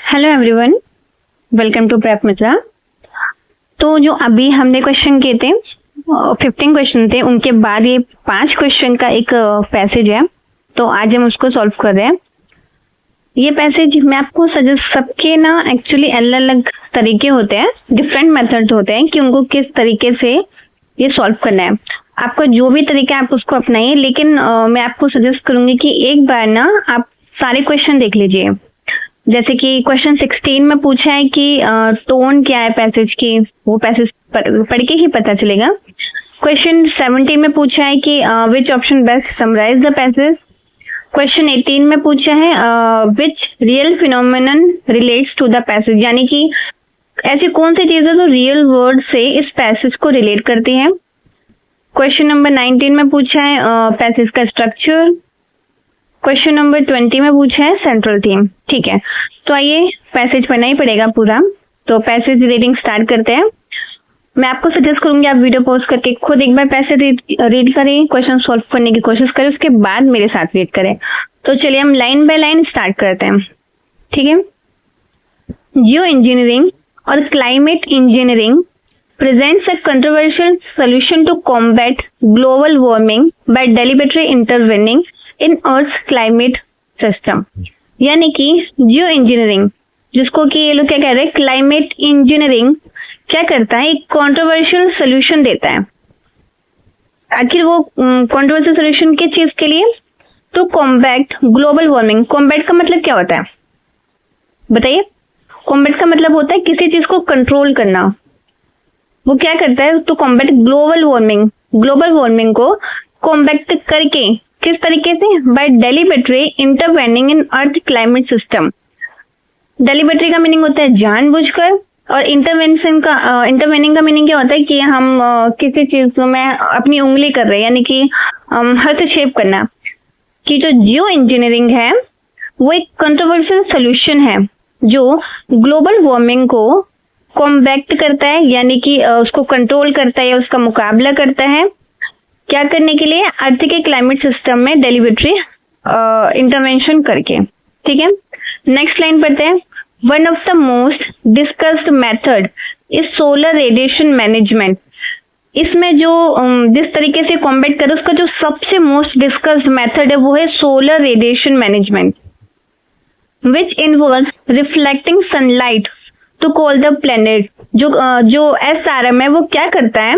Hello everyone, welcome to prep Mitra. तो जो अभी हमने क्वेश्चन किए थे 15 क्वेश्चन थे, उनके बाद ये 5 क्वेश्चन का एक पैसेज है, तो आज हम उसको सॉल्व कर रहे हैं। ये पैसेज मैं आपको सजेस्ट, सबके ना एक्चुअली अलग अलग तरीके होते हैं, डिफरेंट मेथड होते हैं कि उनको किस तरीके से ये सॉल्व करना है। आपका जो भी तरीका है आप उसको अपनाइए, लेकिन मैं आपको सजेस्ट करूंगी कि एक बार ना आप सारे क्वेश्चन देख लीजिए। जैसे कि क्वेश्चन 16 में पूछा है कि टोन क्या है पैसेज की, वो पैसेज पढ़ के ही पता चलेगा। क्वेश्चन 17 में पूछा है कि which option best summarise the passage. Question 18 में पूछा है which real phenomenon relates to the passage, यानी कि ऐसी कौन सी चीजें जो रियल वर्ड से इस पैसेज को रिलेट करती हैं। क्वेश्चन नंबर 19 में पूछा है पैसेज का स्ट्रक्चर। क्वेश्चन नंबर 20 में पूछा है सेंट्रल थीम। ठीक है, तो आइए पैसेज पढ़ना ही पड़ेगा पूरा, तो पैसेज रीडिंग स्टार्ट करते हैं। मैं आपको सजेस्ट करूंगी आप वीडियो पॉज करके खुद एक बार पैसेज रीड करें, क्वेश्चन सॉल्व करने की कोशिश करें, उसके बाद मेरे साथ रीड करें। तो चलिए हम लाइन बाय लाइन स्टार्ट करते हैं। ठीक है, जियो इंजीनियरिंग और climate engineering presents a controversial solution to combat global warming by deliberately intervening in Earth's climate system। यानी कि जियो इंजीनियरिंग, जिसको कि ये लोग क्या कह रहे हैं, क्लाइमेट इंजीनियरिंग क्या करता है, एक कॉन्ट्रोवर्शियल सोल्यूशन देता है। आखिर वो कॉन्ट्रोवर्शियल सोल्यूशन किस चीज के लिए? तो कॉम्बैट ग्लोबल वार्मिंग। कॉम्बैट का मतलब क्या होता है बताइए? कॉम्बैट का मतलब होता है किसी चीज को कंट्रोल करना। वो क्या करता है? तो combat global warming, global warming को कॉम्बैट करके किस तरीके से? बाय डेलिबरेटली इंटरवेनिंग इन अर्थ क्लाइमेट सिस्टम। डेलिबरेटली का मीनिंग होता है जानबूझकर, और इंटरवेनिंग का मीनिंग क्या होता है कि हम किसी चीज में अपनी उंगली कर रहे हैं, यानी कि हस्तक्षेप करना। कि जो जियो इंजीनियरिंग है वो एक कंट्रोवर्शियल सोल्यूशन है जो ग्लोबल वार्मिंग को कॉम्बैक्ट करता है, यानी कि उसको कंट्रोल करता है या उसका मुकाबला करता है। क्या करने के लिए? अर्थ के क्लाइमेट सिस्टम में डेलिबरेटरी इंटरवेंशन करके। ठीक है, नेक्स्ट लाइन पढ़ते हैं। One of the most discussed method is solar radiation management. इसमें जो जिस तरीके से कॉम्बैट करे, उसका जो सबसे मोस्ट डिस्कस्ड मेथड है वो है solar radiation management, which involves reflecting sunlight to cool the planet. जो SRM है वो क्या करता है,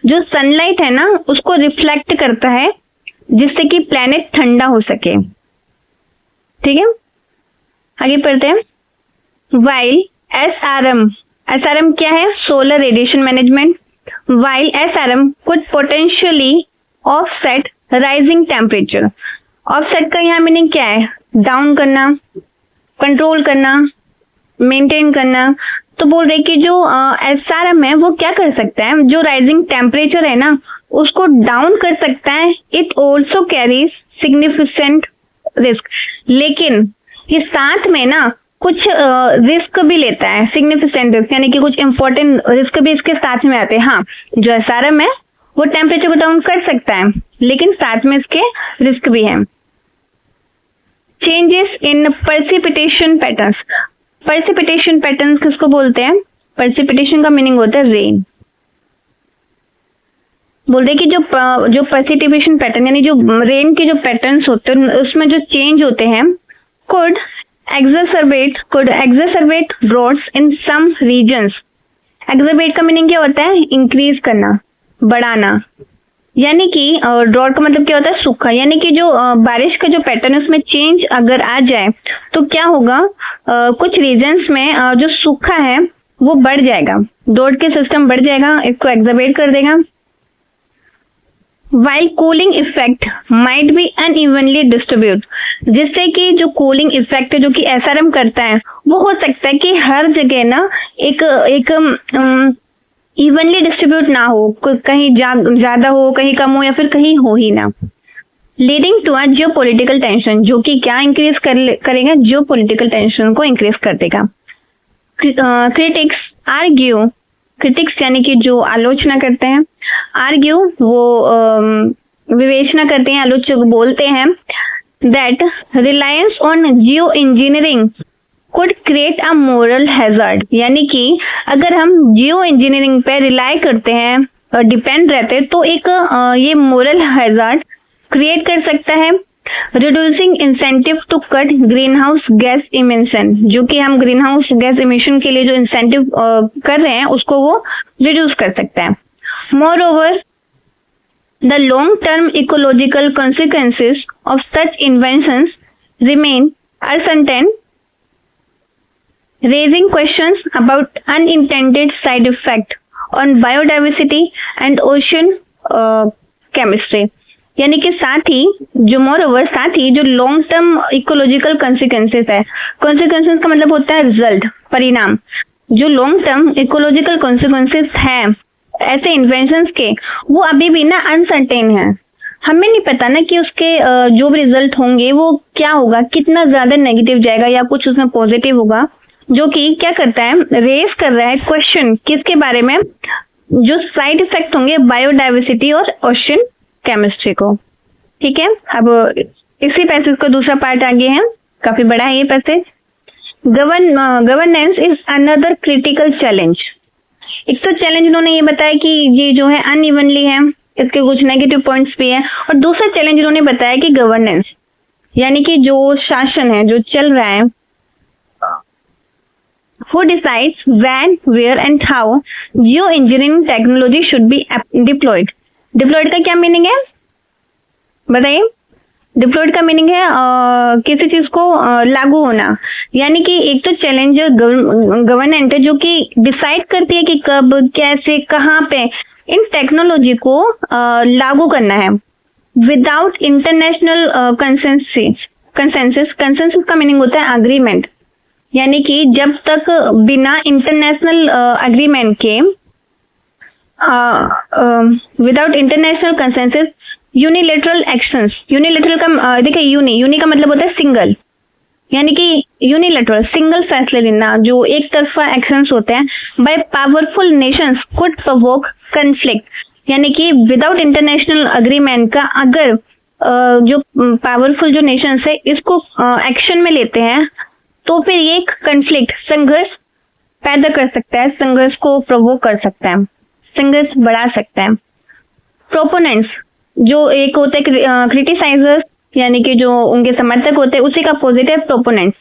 जो सनलाइट है ना उसको रिफ्लेक्ट करता है जिससे कि प्लेनेट ठंडा हो सके। ठीक है, आगे पढ़ते हैं। वाइल SRM क्या है? Solar radiation management. While SRM could potentially offset rising temperature. Offset का यहाँ मीनिंग क्या है? डाउन करना, कंट्रोल करना, मेंटेन करना। तो बोल रहे कि जो SRM है वो क्या कर सकता है, जो राइजिंग टेम्परेचर है ना उसको डाउन कर सकता है। It also carries significant risk, लेकिन ये साथ में ना कुछ रिस्क भी लेता है, सिग्निफिकेंट रिस्क, यानी कि कुछ इंपॉर्टेंट रिस्क भी इसके साथ में आते हैं। हाँ, जो SRM है वो टेम्परेचर को डाउन कर सकता है, लेकिन साथ में इसके रिस्क भी है। Changes in precipitation patterns. Precipitation patterns किसको बोलते हैं? प्रेसिपिटेशन का मीनिंग होता है रेन। बोल रहे कि जो प्रेसिपिटेशन पैटर्न, यानी जो रेन के जो पैटर्न्स होते हैं उसमें जो चेंज होते हैं, could exacerbate droughts in some regions। exacerbate का मीनिंग क्या होता है? इंक्रीज करना, बढ़ाना। यानी कि ड्रॉट का मतलब क्या होता है? सूखा। यानी कि जो बारिश का जो पैटर्न है उसमें चेंज अगर आ जाए तो क्या होगा, कुछ रीजन्स में जो सूखा है वो बढ़ जाएगा, ड्रॉट के सिस्टम बढ़ जाएगा, इसको एग्जाबेट कर देगा। While cooling effect might be unevenly distribute, जिससे कि जो कूलिंग इफेक्ट जो कि SRM करता है वो हो सकता है कि हर जगह ना एक इवनली डिस्ट्रीब्यूट ना हो, कहीं ज्यादा हो, कहीं कम हो, या फिर कहीं हो ही ना। Leading to a geopolitical tension, जो कि क्या इंक्रीज करेगा? जियोपॉलिटिकल टेंशन को इंक्रीज कर देगा। क्रिटिक्स यानी कि जो आलोचना करते हैं, आर्ग्यू वो विवेचना करते हैं, आलोचक बोलते हैं, that reliance on Jio engineering could create a moral hazard, यानी कि अगर हम जियो इंजीनियरिंग पे रिलाई करते हैं और डिपेंड रहते हैं तो एक ये मोरल हैजार्ड क्रिएट कर सकता है। Reducing incentive to cut green house gas emission, जो कि हम ग्रीन हाउस गैस इमिशन के लिए जो इंसेंटिव कर रहे हैं उसको वो रिड्यूस कर सकता है। More over the long term ecological consequences of such inventions remain uncertain, raising questions about unintended side effect on biodiversity and ocean chemistry, यानी कि साथ ही जो लॉन्ग टर्म इकोलॉजिकल कॉन्सिक्वेंसेस है, कॉन्सिक्वेंसेस का मतलब होता है रिजल्ट, परिणाम, जो लॉन्ग टर्म इकोलॉजिकल कॉन्सिक्वेंसेस है ऐसे इन्वेंशंस के, वो अभी भी ना अनसर्टेन है। हमें नहीं पता ना कि उसके जो भी रिजल्ट होंगे वो क्या होगा, कितना ज्यादा नेगेटिव जाएगा या कुछ उसमें पॉजिटिव होगा, जो कि क्या करता है, रेस कर रहा है क्वेश्चन किसके बारे में, जो साइड इफेक्ट होंगे बायोडाइवर्सिटी और ओशन केमिस्ट्री को। ठीक है, अब इसी पैसेज का दूसरा पार्ट आगे है, काफी बड़ा है ये passage. Governance is another critical challenge. एक तो चैलेंज उन्होंने ये बताया कि ये जो है अनइवनली है, इसके कुछ नेगेटिव पॉइंट्स भी है, और दूसरा चैलेंज उन्होंने बताया कि गवर्नेंस यानी कि जो शासन है जो चल रहा है, who decides when, where and how geoengineering technology should be deployed। Deployed का क्या मीनिंग है बताइए? डिप्लॉयड का मीनिंग है किसी चीज को लागू होना, यानी कि एक तो चैलेंज गवर्नमेंट है जो कि डिसाइड करती है कि कब, कैसे, कहाँ पे इन टेक्नोलॉजी को लागू करना है विदाउट इंटरनेशनल कंसेंसस का मीनिंग होता है अग्रीमेंट, यानी कि जब तक बिना इंटरनेशनल अग्रीमेंट के, without international consensus, unilateral actions, unilateral का देखिए यूनी का मतलब होता है सिंगल, यानी कि यूनिलेटरल सिंगल फैसले लेना, जो एक तरफा एक्शंस होते हैं, by powerful nations could provoke conflict, यानी कि विदाउट इंटरनेशनल अग्रीमेंट का अगर जो पावरफुल जो नेशंस है इसको एक्शन में लेते हैं तो फिर ये एक कन्फ्लिक्ट, संघर्ष पैदा कर सकता है, संघर्ष को प्रोवोक कर सकता है, संघर्ष बढ़ा सकता है। प्रोपोनेंट्स जो एक होते हैं क्रिटिसाइजर्स, यानी कि जो उनके समर्थक होते हैं, उसी का अपोजिट है प्रोपोनेंट्स।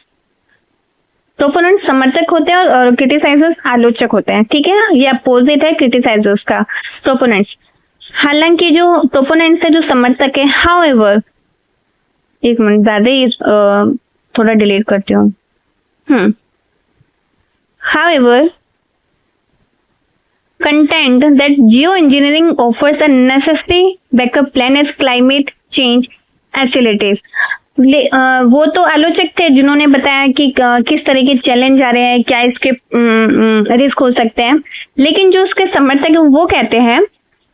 प्रोपोनेंट्स समर्थक होते हैं और क्रिटिसाइजर्स आलोचक होते हैं। ठीक है, ये अपोजिट है क्रिटिसाइजर्स का, प्रोपोनेंट्स। हालांकि जो प्रोपोनेंट्स है, जो समर्थक है, हाउएवर, एक मिनट ज्यादा ही थोड़ा डिलीट करती हूँ। However, contend that geoengineering offers a necessary backup plan as climate change accelerates। वो तो आलोचक थे जिन्होंने बताया कि किस तरह के चैलेंज आ रहे हैं, क्या इसके रिस्क हो सकते हैं, लेकिन जो उसके समर्थक है वो कहते हैं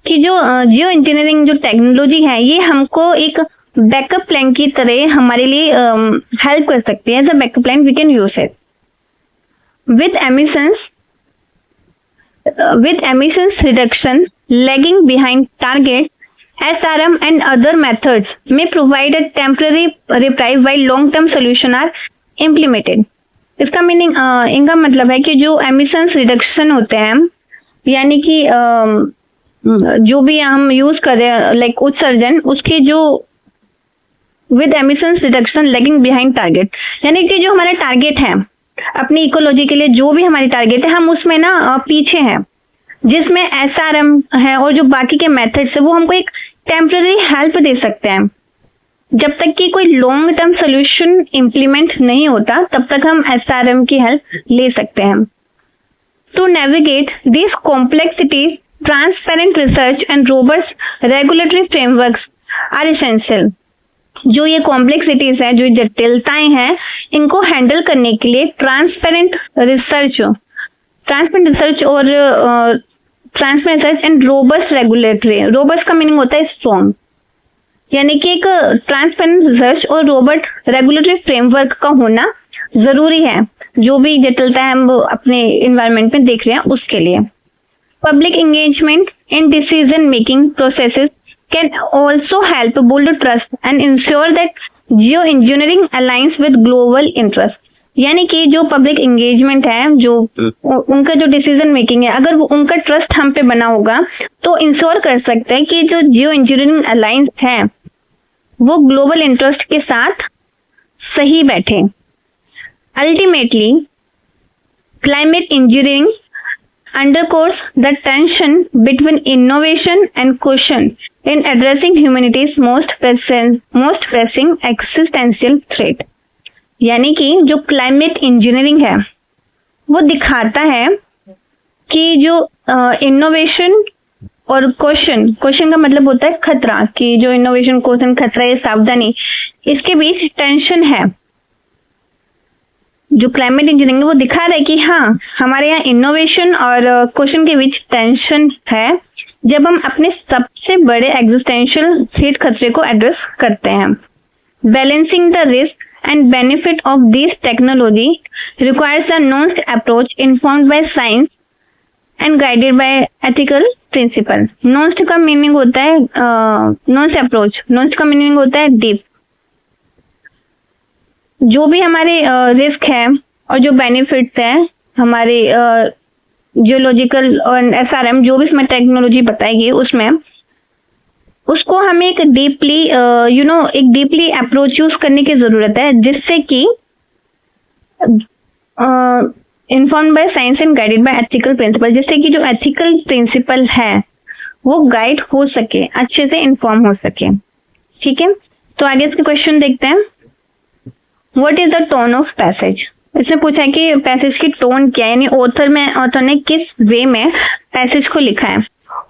कि जो जियो इंजीनियरिंग जो टेक्नोलॉजी है ये हमको एक बैकअप प्लान की तरह हमारे लिए हेल्प कर सकती है। As a backup plan we can use it with emissions reduction lagging behind target, SRM and other methods may provide a temporary reprieve while long term solution are implemented। इसका meaning, इनका मतलब है कि जो emissions reduction होते हैं, यानी कि जो भी हम यूज कर रहे हैं लाइक उत्सर्जन, उसके जो with emissions reduction lagging behind target, यानी कि जो हमारा टारगेट है अपनी इकोलॉजी के लिए, जो भी हमारी टारगेट है, हम उसमें ना पीछे हैं, जिसमें एसआरएम है और जो बाकी के मेथड्स है वो हमको एक टेम्पररी हेल्प दे सकते हैं। जब तक कि कोई लॉन्ग टर्म सोल्यूशन इम्प्लीमेंट नहीं होता तब तक हम एसआरएम की हेल्प ले सकते हैं। To navigate this complexities, transparent research and robust regulatory frameworks are essential. जो ये कॉम्प्लेक्सिटीज है, जो जटिलताएं हैं, इनको हैंडल करने के लिए ट्रांसपेरेंट रिसर्च और transparent research and robust regulatory, robust का मीनिंग होता है स्ट्रॉन्ग, यानी कि एक ट्रांसपेरेंट रिसर्च और रोबस्ट रेगुलेटरी फ्रेमवर्क का होना जरूरी है, जो भी जटिलता है हम अपने इन्वायरमेंट में देख रहे हैं उसके लिए। Public engagement in decision making processes can also help build trust and ensure that geoengineering aligns with global interests। यानी कि जो पब्लिक एंगेजमेंट है, जो उनका जो डिसीजन मेकिंग है, अगर उनका ट्रस्ट हम पे बना होगा तो इंश्योर कर सकते हैं कि जो जियो इंजीनियरिंग अलायंस है वो ग्लोबल इंटरेस्ट के साथ सही बैठे। Ultimately climate engineering underscores the tension between innovation and caution in addressing humanity's most pressing existential threat। यानी कि जो क्लाइमेट इंजीनियरिंग है वो दिखाता है कि जो इनोवेशन और क्वेश्चन का मतलब होता है खतरा, कि जो इनोवेशन, क्वेश्चन, खतरा, ये सावधानी, इसके बीच टेंशन है। जो क्लाइमेट इंजीनियरिंग वो दिखा रहा है कि हाँ, हमारे यहाँ इनोवेशन और क्वेश्चन के बीच टेंशन है जब हम अपने सबसे बड़े एग्जिस्टेंशियल थ्रेट खतरे को एड्रेस करते हैं। Balancing the risk and benefit of this technology requires a nuanced approach informed by science and guided by ethical principle. Nuanced का मीनिंग होता है नुआंस्ड अप्रोच, नुआंस्ड का मीनिंग होता है डीप। जो भी हमारे रिस्क है और जो बेनिफिट्स है, हमारे जियोलॉजिकल और एसआरएम जो भी इसमें टेक्नोलॉजी बताएगी उसमें, उसको हमें एक डीपली एक डीपली अप्रोच यूज करने की जरूरत है, जिससे कि informed by science and guided by ethical principle, जिससे कि जो एथिकल प्रिंसिपल है वो गाइड हो सके, अच्छे से इन्फॉर्म हो सके। ठीक है, तो आगे इसके क्वेश्चन देखते हैं। What is the tone of passage? इसमें पूछा है कि पैसेज की टोन क्या है, यानी ऑथर ने किस वे में पैसेज को लिखा है।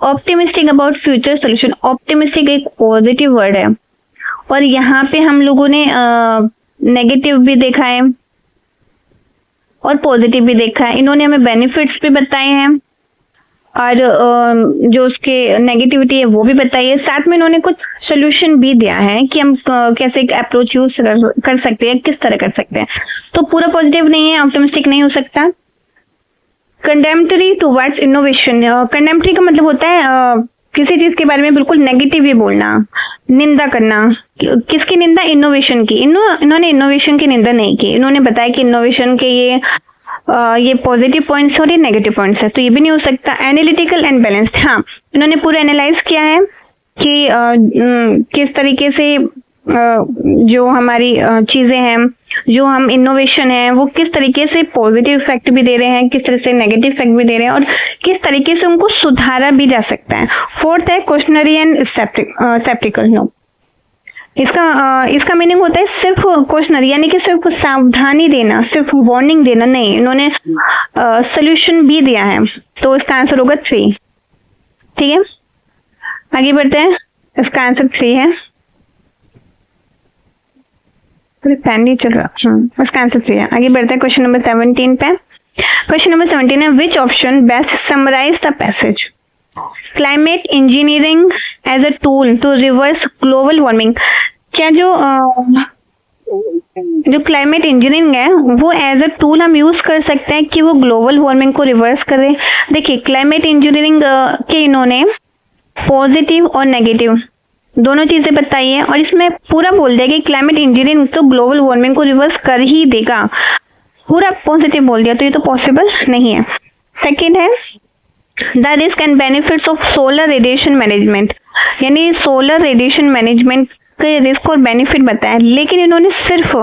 Optimistic about future solution. Optimistic एक पॉजिटिव वर्ड है और यहाँ पे हम लोगों ने नेगेटिव भी देखा है और पॉजिटिव भी देखा है। इन्होंने हमें बेनिफिट्स भी बताए हैं और जो उसके नेगेटिविटी है वो भी बताई है। साथ में इन्होंने कुछ सोल्यूशन भी दिया है कि हम कैसे एक अप्रोच यूज कर सकते हैं, किस तरह कर सकते हैं। तो पूरा पॉजिटिव नहीं है, ऑप्टिमिस्टिक नहीं हो सकता। कंडेम्पटरी टुवर्ड्स इनोवेशन। कंडेम्पटरी का मतलब होता है किसी चीज के बारे में बिल्कुल नेगेटिव ही बोलना, निंदा करना। किसकी निंदा? इनोवेशन की। इन्होंने इनोवेशन की निंदा नहीं की। इन्होंने बताया कि इनोवेशन के ये पॉजिटिव पॉइंट्स और ये नेगेटिव पॉइंट्स है, तो ये भी नहीं हो सकता। Analytical and balanced. हाँ, इन्होंने पूरा एनालाइज किया है कि किस तरीके से जो हमारी चीजें हैं, जो हम इनोवेशन है, वो किस तरीके से पॉजिटिव इफेक्ट भी दे रहे हैं, किस तरह से नेगेटिव इफेक्ट भी दे रहे हैं और किस तरीके से उनको सुधारा भी जा सकता है। फोर्थ है क्वेश्चनरी एंड स्केप्टिकल। नो, इसका मीनिंग होता है सिर्फ क्वेश्चनरी, यानी कि सिर्फ सावधानी देना, सिर्फ वार्निंग देना नहीं। इन्होंने सोल्यूशन भी दिया है, तो इसका आंसर होगा 3। ठीक है, आगे बढ़ते हैं। इसका आंसर 3 है। पेन नहीं चल रहा। इसका आंसर 3 है। आगे बढ़ते हैं क्वेश्चन नंबर 17 पे। क्वेश्चन नंबर 17 है, which option best summarise the passage? Climate engineering as a tool to reverse global warming. क्या जो क्लाइमेट इंजीनियरिंग है वो एज अ टूल हम यूज कर सकते हैं कि वो ग्लोबल वार्मिंग को रिवर्स करे? देखिए, क्लाइमेट इंजीनियरिंग के इन्होंने पॉजिटिव और नेगेटिव दोनों चीजें बताई है और इसमें पूरा बोल दिया कि क्लाइमेट इंजीनियरिंग तो ग्लोबल वार्मिंग को रिवर्स कर ही देगा, पूरा पॉजिटिव बोल दिया, तो ये तो पॉसिबल नहीं है। सेकेंड है the risk and benefits of solar radiation management, यानी सोलर रेडिएशन मैनेजमेंट के रिस्क और बेनिफिट बताया, लेकिन इन्होंने सिर्फ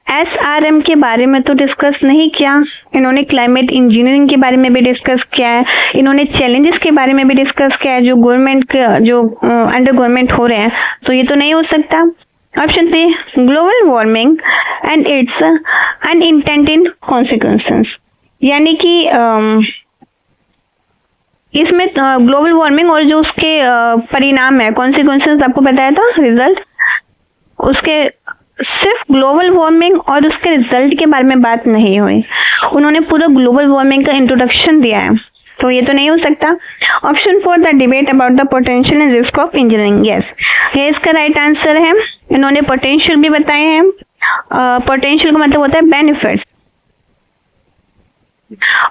एसआरएम के बारे में तो डिस्कस नहीं किया। इन्होंने क्लाइमेट इंजीनियरिंग के बारे में भी डिस्कस किया है, इन्होंने चैलेंजेस के बारे में भी डिस्कस किया है जो गवर्नमेंट के जो अंडर गवर्नमेंट हो रहे हैं, तो ये तो नहीं हो सकता। Option 3 global warming and it's unintended consequences, यानी कि इसमें ग्लोबल वार्मिंग और जो उसके परिणाम है, कॉन्सिक्वेंसेस आपको बताया था, रिजल्ट, उसके सिर्फ ग्लोबल वार्मिंग और उसके रिजल्ट के बारे में बात नहीं हुई। उन्होंने पूरा ग्लोबल वार्मिंग का इंट्रोडक्शन दिया है, तो ये तो नहीं हो सकता। Option 4 the debate about the potential and risk of engineering. Yes, ये इसका राइट आंसर है। इन्होंने पोटेंशियल भी बताए हैं। पोटेंशियल का मतलब होता है बेनिफिट्स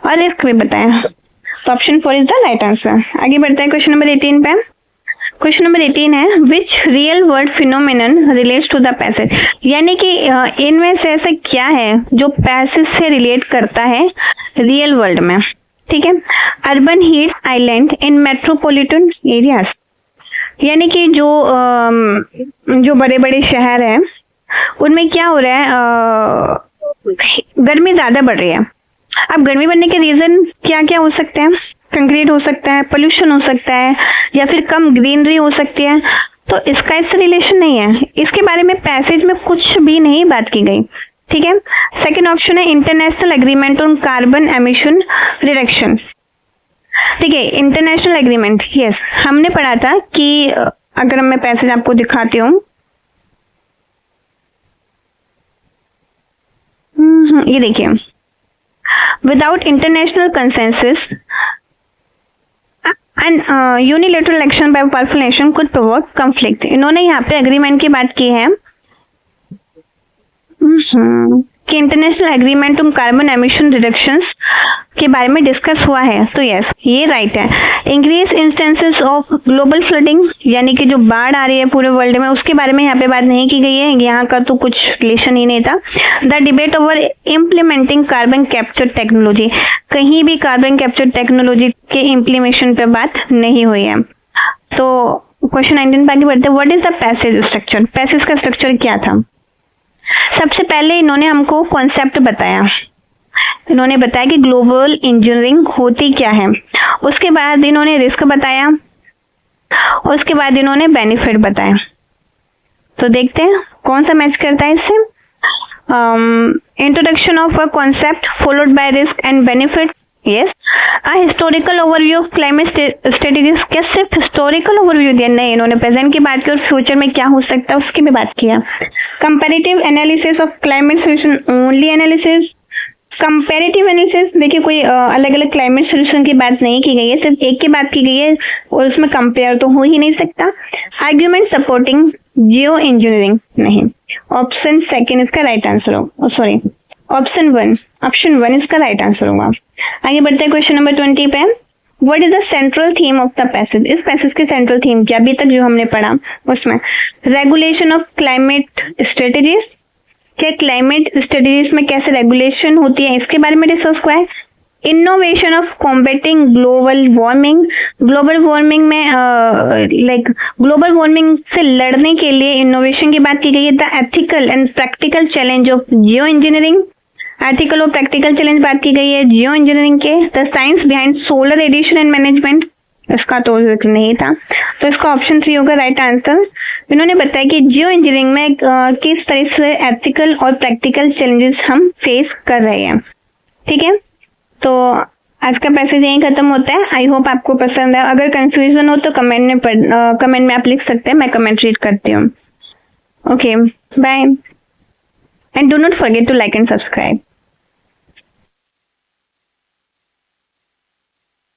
और रिस्क भी बताया, तो option 4 is the right answer. आगे बढ़ते हैं क्वेश्चन नंबर 18 पे। क्वेश्चन नंबर 18 है which real world phenomenon relates to the passage, यानी कि इनमें से ऐसा क्या है जो पैसेज से रिलेट करता है रियल वर्ल्ड में। ठीक है, urban heat island in metropolitan areas, यानी कि जो बड़े बड़े शहर हैं उनमें क्या हो रहा है, गर्मी ज्यादा बढ़ रही है। अब गर्मी बढ़ने के रीजन क्या क्या हो सकते हैं, कंक्रीट हो सकता है, पोल्यूशन हो सकता है, या फिर कम ग्रीनरी हो सकती है। तो इसका इससे रिलेशन नहीं है, इसके बारे में पैसेज में कुछ भी नहीं बात की गई। ठीक है, सेकंड ऑप्शन है international agreement on carbon emission reduction. ठीक है, इंटरनेशनल एग्रीमेंट, यस, हमने पढ़ा था कि अगर मैं पैसेज आपको दिखाती हूँ, ये देखिए, without international consensus and unilateral action by powerful nation could provoke conflict. इन्होंने यहाँ पे एग्रीमेंट की बात की है कि international agreement on carbon emission reductions के बारे में डिस्कस हुआ है। तो यस, ये राइट है। Increase instances of global flooding, यानी कि जो बाढ़ आ रही है पूरे वर्ल्ड में, उसके बारे में यहाँ पे बात नहीं की गई है, यहाँ का तो कुछ रिलेशन ही नहीं था। The debate over implementing carbon capture technology, कहीं भी कार्बन कैप्चर टेक्नोलॉजी के इम्प्लीमेशन पे बात नहीं हुई है। तो क्वेश्चन 19 पे आगे बढ़ते हैं, what is the passage structure, passage का स्ट्रक्चर क्या था। सबसे पहले इन्होंने हमको कॉन्सेप्ट बताया, इन्होंने बताया कि ग्लोबल इंजीनियरिंग होती क्या है, उसके बाद इन्होंने रिस्क बताया, उसके बाद इन्होंने बेनिफिट बताया। तो देखते हैं कौन सा मैच करता है इससे। Introduction of a concept followed by risk and benefit, yes. A historical overview of climate strategies, क्या सिर्फ हिस्टोरिकल ओवरव्यू दिया, नहीं, इन्होंने प्रेजेंट की बात की और फ्यूचर में क्या हो सकता है उसकी भी बात किया। Comparative analysis of climate solution, only analysis. Comparative analysis, देखिए कोई अलग अलग क्लाइमेट सोल्यूशन की बात नहीं की गई है, सिर्फ एक की बात की गई है और उसमें कंपेयर तो हो ही नहीं सकता। आर्ग्यूमेंट सपोर्टिंग जियो इंजीनियरिंग, नहीं। ऑप्शन सेकंड इसका राइट आंसर होगा, सॉरी ऑप्शन वन इसका राइट आंसर होगा। आगे बढ़ते हैं क्वेश्चन नंबर 20 पे। What is the central theme of the passage, इस पैसेज की सेंट्रल थीम क्या, अभी तक जो हमने पढ़ा उसमें। रेगुलेशन ऑफ क्लाइमेट स्ट्रेटेजीज, क्या क्लाइमेट स्टडीज में कैसे रेगुलेशन होती है इसके बारे में डिस्कस हुआ है। Innovation of combating global warming, global warming में ग्लोबल वार्मिंग से लड़ने के लिए इनोवेशन की बात की गई है। The ethical and practical challenge of geo engineering, ethical और प्रैक्टिकल चैलेंज बात की गई है जियो इंजीनियरिंग के। The science behind solar addition and management, इसका तो जिक्र नहीं था, तो इसका ऑप्शन 3 होगा राइट आंसर। इन्होंने बताया कि जियो इंजीनियरिंग में किस तरह से एथिकल और प्रैक्टिकल चैलेंजेस हम फेस कर रहे हैं। ठीक है, तो आज का पैसेज यहीं खत्म होता है। आई होप आपको पसंद है। अगर कंफ्यूजन हो तो कमेंट में आप लिख सकते हैं, मैं कमेंट रीड करती हूँ। Okay, bye and do not forget to like and subscribe.